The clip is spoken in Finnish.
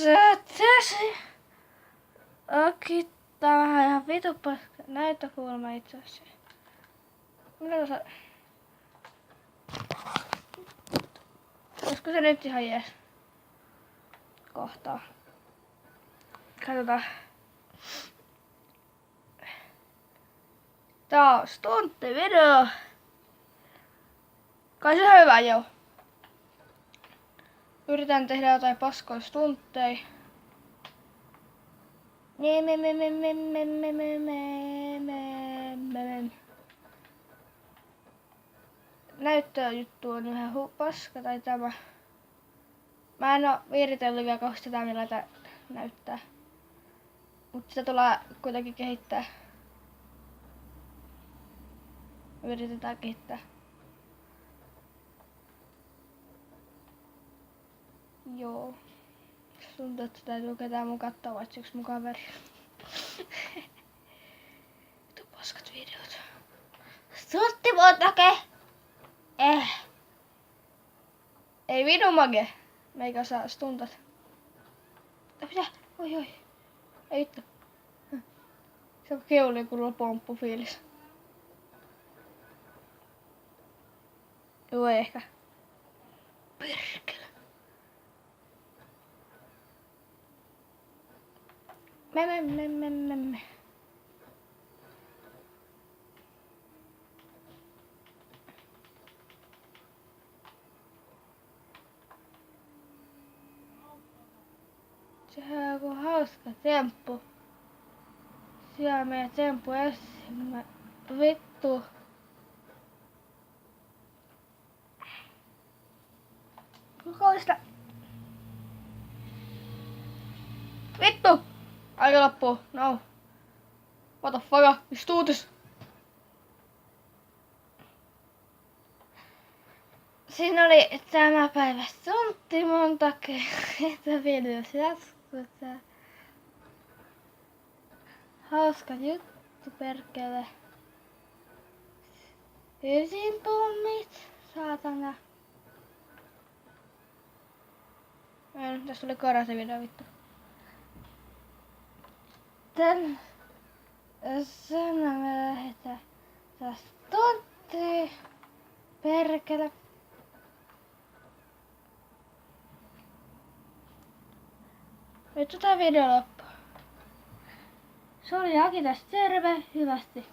Tässä. Okei, tää on vähän ihan vitu paska näyttökulma itse asiassa. Minä tuossa... Olisiko se nyt ihan jees? Kohtaa. Katsotaan. Tää on stunttivideo. Kai se on hyvä, joo. Yritän tehdä jotain paskoja stuntteja. Näyttöjuttu on ihan paska tai tämä. Mä en oo viritellyt vielä kauheasti sitä millä tää näyttää. Mut sitä tulee kuitenkin kehittää. Yritetään kehittää. Joo. Tuntuu, että täytyy ketään mun katsoa, vai yks mun kaveri. Vitu paskat videot. Suttivuotake! Ei vidu mage. Meikä saa stuntat. Mitä? Oi. Ei vittu. Se on keuli kun pomppu fiilis. Joo ehkä. Perkele. Me. Sehän on joku hauska temppu. Siellä meidän temppu esiin. Vittu. Kukoista. Vittu! Aika loppuu. No. What the fuck? Mistä uutis? Siinä oli tämä päivä stuntti monta kertaa videossa jatkutaan. Hauska juttu perkele. Ydinpommit, saatana. Tässä tuli korra se video vittu. Tän sana me lähdetään taas tonttiin. Perkele. Nyt tää video loppuu. Se oli Aki tästä terve, hyvästi.